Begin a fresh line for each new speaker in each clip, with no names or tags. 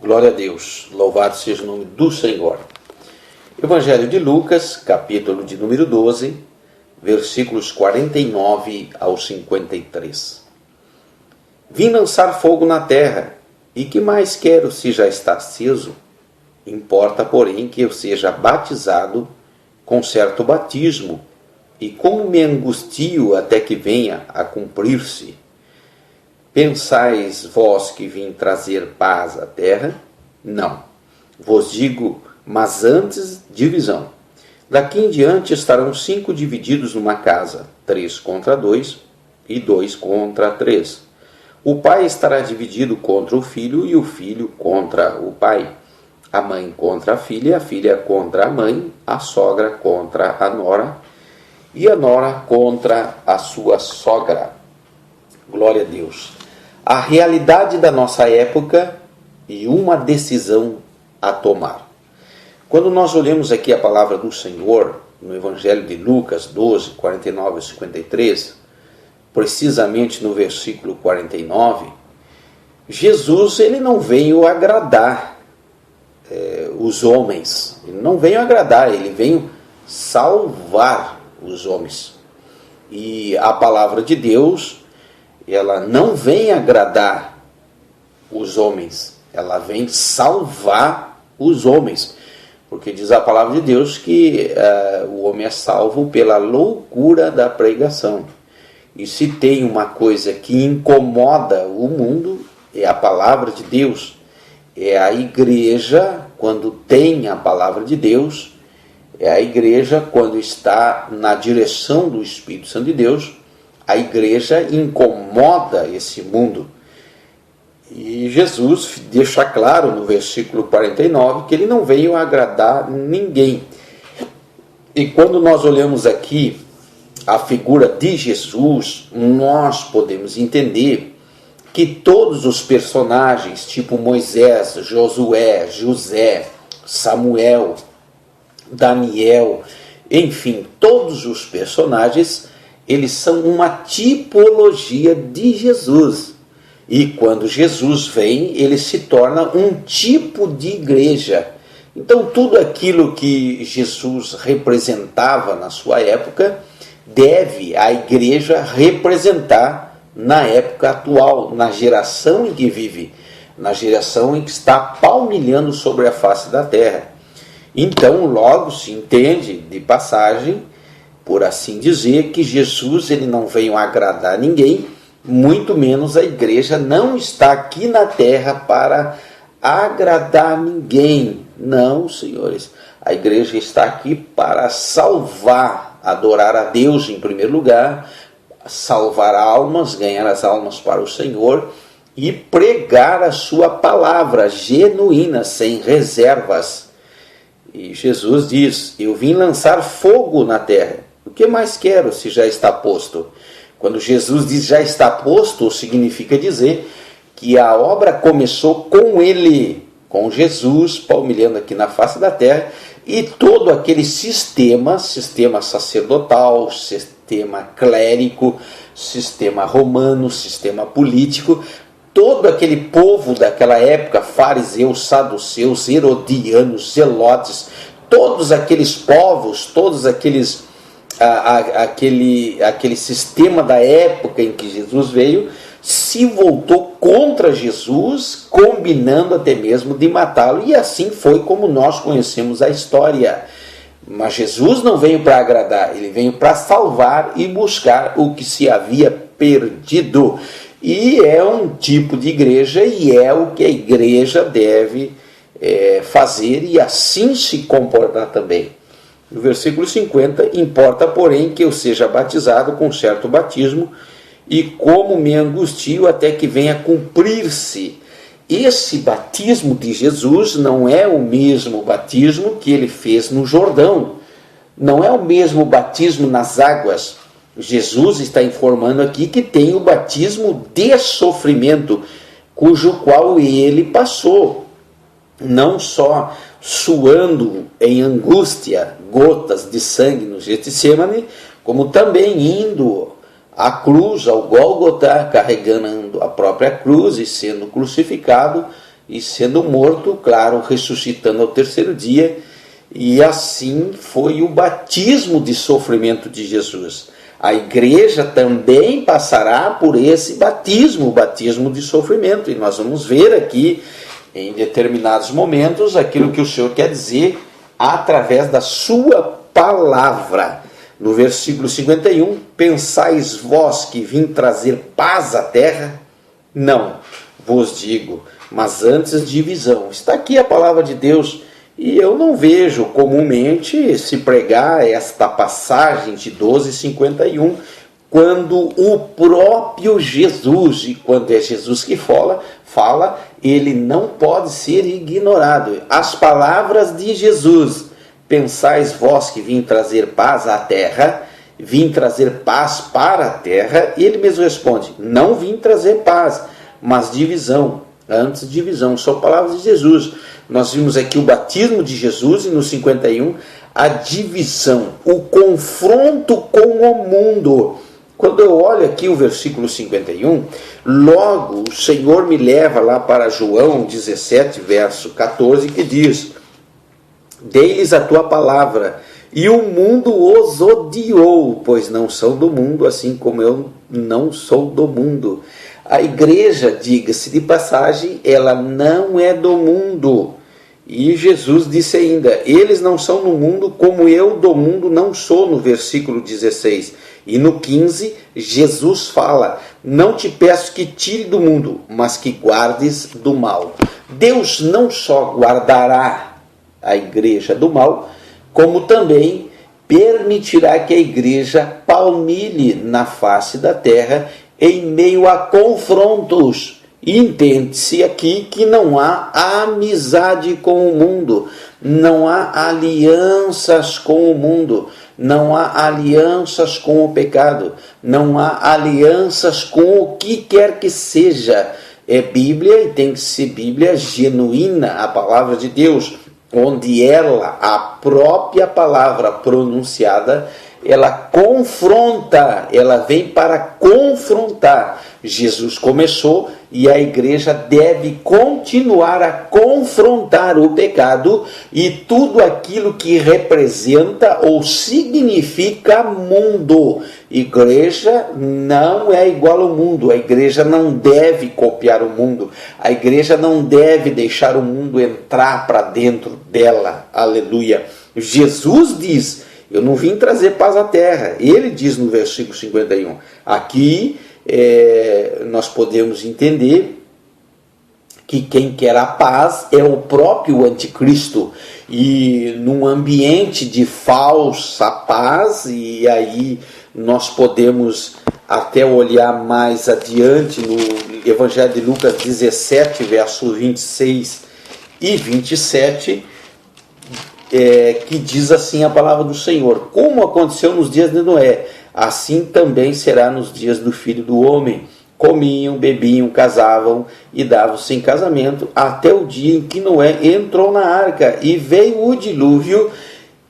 Glória a Deus, louvado seja o nome do Senhor. Evangelho de Lucas, capítulo de número 12, versículos 49 ao 53. Vim lançar fogo na terra, e que mais quero se já está aceso? Importa, porém, que eu seja batizado com certo batismo, e como me angustio até que venha a cumprir-se. Pensais vós que vim trazer paz à terra? Não. Vos digo, mas antes divisão. Daqui em diante estarão 5 divididos numa casa, 3 contra 2 e 2 contra 3. O pai estará dividido contra o filho e o filho contra o pai. A mãe contra a filha contra a mãe, a sogra contra a nora e a nora contra a sua sogra. Glória a Deus. A realidade da nossa época e uma decisão a tomar. Quando nós olhamos aqui a palavra do Senhor, no Evangelho de Lucas 12, 49 a 53, precisamente no versículo 49, Jesus ele não veio agradar os homens. Ele não veio agradar, ele veio salvar os homens. E a palavra de Deus, ela não vem agradar os homens, ela vem salvar os homens. Porque diz a palavra de Deus que o homem é salvo pela loucura da pregação. E se tem uma coisa que incomoda o mundo, é a palavra de Deus. É a igreja, quando tem a palavra de Deus, é a igreja quando está na direção do Espírito Santo de Deus, a igreja incomoda esse mundo. E Jesus deixa claro no versículo 49 que ele não veio agradar ninguém. E quando nós olhamos aqui a figura de Jesus, nós podemos entender que todos os personagens, tipo Moisés, Josué, José, Samuel, Daniel, enfim, todos os personagens, eles são uma tipologia de Jesus. E quando Jesus vem, ele se torna um tipo de igreja. Então, tudo aquilo que Jesus representava na sua época, deve a igreja representar na época atual, na geração em que vive, na geração em que está palmilhando sobre a face da terra. Então, logo se entende, de passagem, por assim dizer, que Jesus ele não veio agradar ninguém, muito menos a igreja não está aqui na terra para agradar ninguém. Não, senhores, a igreja está aqui para salvar, adorar a Deus em primeiro lugar, salvar almas, ganhar as almas para o Senhor e pregar a sua palavra genuína, sem reservas. E Jesus diz, eu vim lançar fogo na terra. O que mais quero se já está posto? Quando Jesus diz já está posto, significa dizer que a obra começou com ele, com Jesus, palmilhando aqui na face da terra, e todo aquele sistema sacerdotal, sistema clérigo, sistema romano, sistema político, todo aquele povo daquela época, fariseus, saduceus, herodianos, zelotes, todos aqueles povos, todos aquele sistema da época em que Jesus veio, se voltou contra Jesus, combinando até mesmo de matá-lo, e assim foi como nós conhecemos a história. Mas Jesus não veio para agradar, ele veio para salvar e buscar o que se havia perdido. E é um tipo de igreja, e é o que a igreja deve fazer, e assim se comportar também. No versículo 50, importa, porém, que eu seja batizado com certo batismo, e como me angustio até que venha cumprir-se. Esse batismo de Jesus não é o mesmo batismo que ele fez no Jordão. Não é o mesmo batismo nas águas. Jesus está informando aqui que tem o batismo de sofrimento, cujo qual ele passou. Não só suando em angústia gotas de sangue no Getsemane, como também indo à cruz, ao Gólgota, carregando a própria cruz e sendo crucificado, e sendo morto, claro, ressuscitando ao terceiro dia. E assim foi o batismo de sofrimento de Jesus. A igreja também passará por esse batismo, o batismo de sofrimento. E nós vamos ver aqui, em determinados momentos, aquilo que o Senhor quer dizer através da sua palavra. No versículo 51, pensais vós que vim trazer paz à terra? Não, vos digo, mas antes divisão. Está aqui a palavra de Deus. E eu não vejo comumente se pregar esta passagem de 12:51, quando o próprio Jesus, e quando é Jesus que fala, ele não pode ser ignorado. As palavras de Jesus, pensais vós que vim trazer paz à terra, vim trazer paz para a terra, ele mesmo responde, não vim trazer paz, mas divisão. Antes divisão, são palavras de Jesus. Nós vimos aqui o batismo de Jesus e no 51 a divisão, o confronto com o mundo. Quando eu olho aqui o versículo 51, logo o Senhor me leva lá para João 17, verso 14, que diz, dei-lhes a tua palavra, e o mundo os odiou, pois não são do mundo, assim como eu não sou do mundo. A igreja, diga-se de passagem, ela não é do mundo. E Jesus disse ainda, eles não são no mundo como eu do mundo não sou, no versículo 16. E no 15, Jesus fala, não te peço que tire do mundo, mas que guardes do mal. Deus não só guardará a igreja do mal, como também permitirá que a igreja palmilhe na face da terra em meio a confrontos. Entende-se aqui que não há amizade com o mundo, não há alianças com o mundo, não há alianças com o pecado, não há alianças com o que quer que seja. É Bíblia e tem que ser Bíblia genuína, a palavra de Deus, onde ela, a própria palavra pronunciada, ela confronta, ela vem para confrontar. Jesus começou e a igreja deve continuar a confrontar o pecado e tudo aquilo que representa ou significa mundo. Igreja não é igual ao mundo, a igreja não deve copiar o mundo, a igreja não deve deixar o mundo entrar para dentro dela. Aleluia. Jesus diz, eu não vim trazer paz à terra. Ele diz no versículo 51. Aqui nós podemos entender que quem quer a paz é o próprio anticristo. E num ambiente de falsa paz, e aí nós podemos até olhar mais adiante no Evangelho de Lucas 17, versos 26 e 27, que diz assim a palavra do Senhor, como aconteceu nos dias de Noé, assim também será nos dias do Filho do Homem. Comiam, bebiam, casavam e davam-se em casamento, até o dia em que Noé entrou na arca, e veio o dilúvio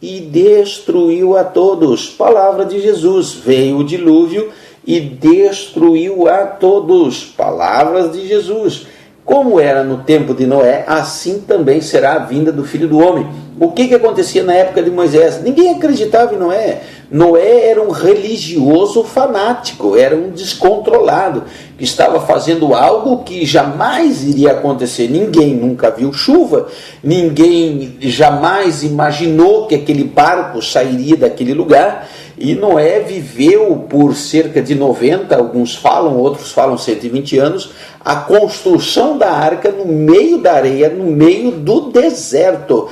e destruiu a todos. Palavra de Jesus, veio o dilúvio e destruiu a todos. Palavras de Jesus. Como era no tempo de Noé, assim também será a vinda do Filho do Homem. O que acontecia na época de Moisés? Ninguém acreditava em Noé. Noé era um religioso fanático, era um descontrolado, que estava fazendo algo que jamais iria acontecer. Ninguém nunca viu chuva, ninguém jamais imaginou que aquele barco sairia daquele lugar. E Noé viveu por cerca de 90, alguns falam, outros falam 120 anos, a construção da arca no meio da areia, no meio do deserto,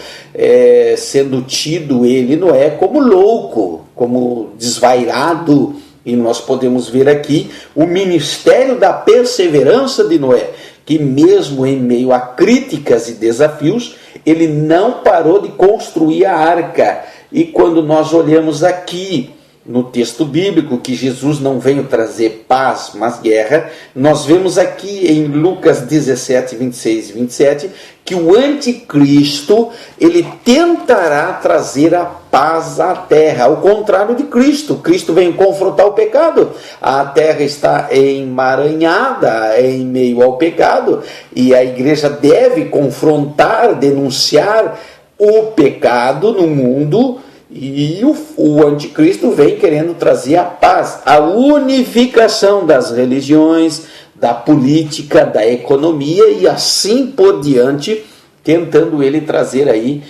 sendo tido ele, Noé, como louco, como desvairado. E nós podemos ver aqui o ministério da perseverança de Noé, que mesmo em meio a críticas e desafios, ele não parou de construir a arca. E quando nós olhamos aqui, no texto bíblico que Jesus não veio trazer paz, mas guerra, nós vemos aqui em Lucas 17, 26 e 27, que o anticristo, ele tentará trazer a paz à terra, ao contrário de Cristo. Cristo veio confrontar o pecado, a terra está emaranhada em meio ao pecado, e a igreja deve confrontar, denunciar o pecado no mundo, e o anticristo vem querendo trazer a paz, a unificação das religiões, da política, da economia e assim por diante, tentando ele trazer aí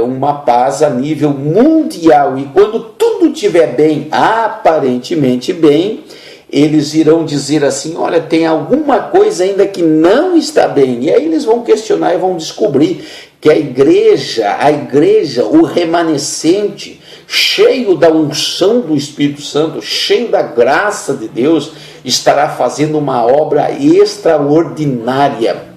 uma paz a nível mundial. E quando tudo estiver bem, aparentemente bem, eles irão dizer assim, olha, tem alguma coisa ainda que não está bem. E aí eles vão questionar e vão descobrir que a igreja, o remanescente, cheio da unção do Espírito Santo, cheio da graça de Deus, estará fazendo uma obra extraordinária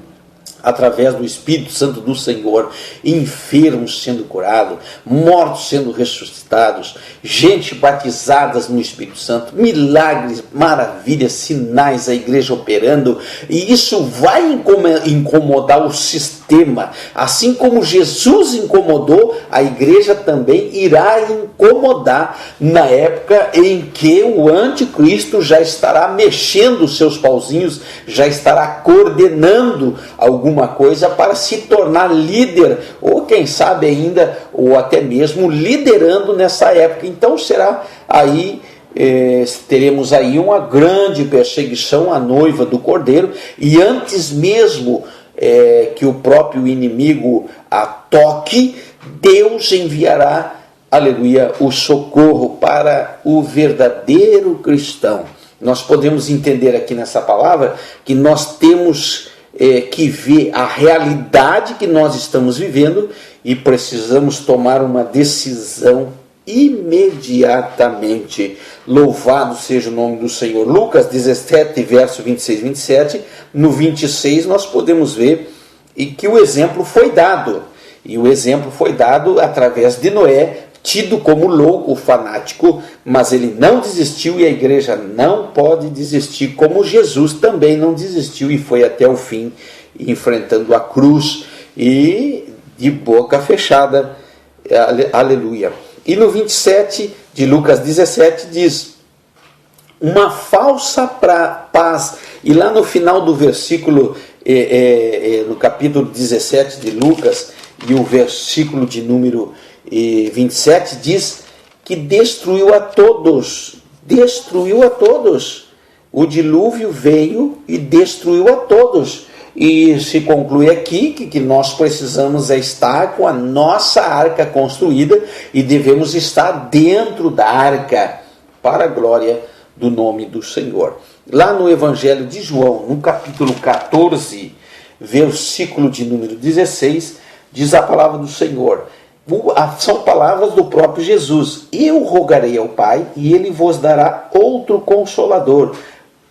através do Espírito Santo do Senhor, enfermos sendo curados, mortos sendo ressuscitados, gente batizadas no Espírito Santo, milagres, maravilhas, sinais, a igreja operando, e isso vai incomodar o sistema, assim como Jesus incomodou, a igreja também irá incomodar na época em que o anticristo já estará mexendo os seus pauzinhos, já estará coordenando alguma coisa para se tornar líder, ou quem sabe ainda, ou até mesmo liderando nessa época. Então será aí, teremos aí uma grande perseguição à noiva do Cordeiro, e antes mesmo que o próprio inimigo a toque, Deus enviará, aleluia, o socorro para o verdadeiro cristão. Nós podemos entender aqui nessa palavra que nós temos que ver a realidade que nós estamos vivendo e precisamos tomar uma decisão imediatamente. Louvado seja o nome do Senhor. Lucas 17, verso 26 e 27, no 26 nós podemos ver que o exemplo foi dado, e o exemplo foi dado através de Noé, tido como louco, fanático, mas ele não desistiu, e a igreja não pode desistir, como Jesus também não desistiu e foi até o fim, enfrentando a cruz e de boca fechada, aleluia. E no 27 de Lucas 17 diz, uma falsa paz, e lá no final do versículo, no capítulo 17 de Lucas, e o versículo de número 27 diz que destruiu a todos. O dilúvio veio e destruiu a todos. E se conclui aqui que nós precisamos estar com a nossa arca construída e devemos estar dentro da arca para a glória do nome do Senhor. Lá no Evangelho de João, no capítulo 14, versículo de número 16, diz a palavra do Senhor. São palavras do próprio Jesus. Eu rogarei ao Pai e Ele vos dará outro Consolador,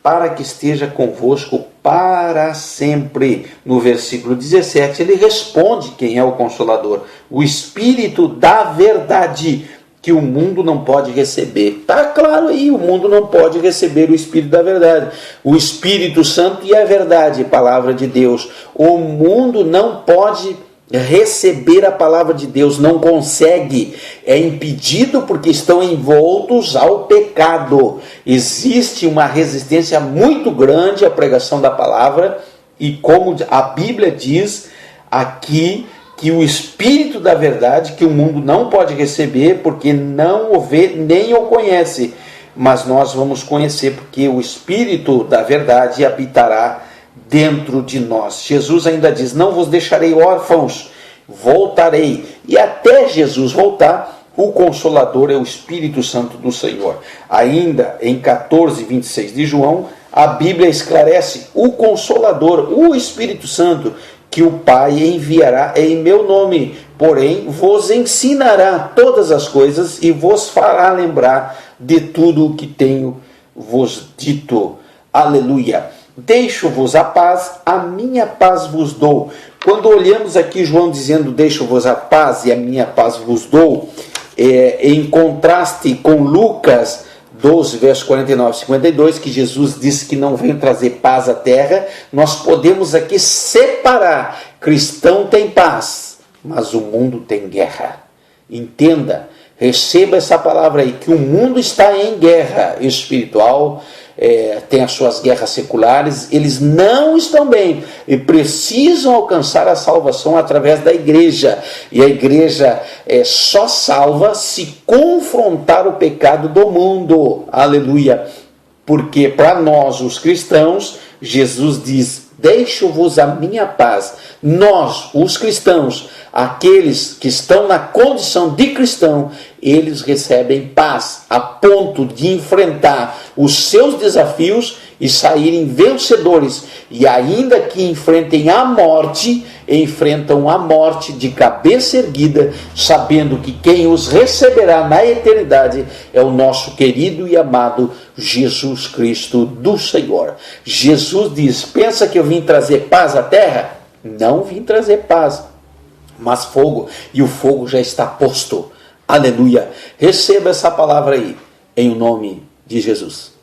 para que esteja convosco para sempre. No versículo 17, ele responde quem é o Consolador. O Espírito da verdade, que o mundo não pode receber. Está claro aí, o mundo não pode receber o Espírito da verdade. O Espírito Santo e a verdade, palavra de Deus. O mundo não pode receber a palavra de Deus, não consegue, é impedido porque estão envoltos ao pecado. Existe uma resistência muito grande à pregação da palavra, e como a Bíblia diz aqui, que o Espírito da verdade, que o mundo não pode receber porque não o vê nem o conhece, mas nós vamos conhecer porque o Espírito da verdade habitará dentro de nós. Jesus ainda diz, não vos deixarei órfãos, voltarei. E até Jesus voltar, o Consolador é o Espírito Santo do Senhor. Ainda em 14, 26 de João, a Bíblia esclarece o Consolador, o Espírito Santo, que o Pai enviará em meu nome, porém vos ensinará todas as coisas e vos fará lembrar de tudo o que tenho vos dito. Aleluia. Deixo-vos a paz, a minha paz vos dou. Quando olhamos aqui João dizendo deixo-vos a paz e a minha paz vos dou, em contraste com Lucas 12, verso 49 e 52, que Jesus disse que não veio trazer paz à terra, nós podemos aqui separar. Cristão tem paz, mas o mundo tem guerra. Entenda, receba essa palavra aí, que o mundo está em guerra espiritual, tem as suas guerras seculares, eles não estão bem e precisam alcançar a salvação através da igreja. E a igreja só salva se confrontar o pecado do mundo. Aleluia! Porque para nós, os cristãos, Jesus diz: deixo-vos a minha paz. Nós, os cristãos, aqueles que estão na condição de cristão, eles recebem paz a ponto de enfrentar os seus desafios e saírem vencedores. E ainda que enfrentem a morte, enfrentam a morte de cabeça erguida, sabendo que quem os receberá na eternidade é o nosso querido e amado Jesus Cristo do Senhor. Jesus diz: pensa que eu vim trazer paz à terra? Não vim trazer paz, mas fogo, e o fogo já está posto. Aleluia! Receba essa palavra aí, em nome de Jesus.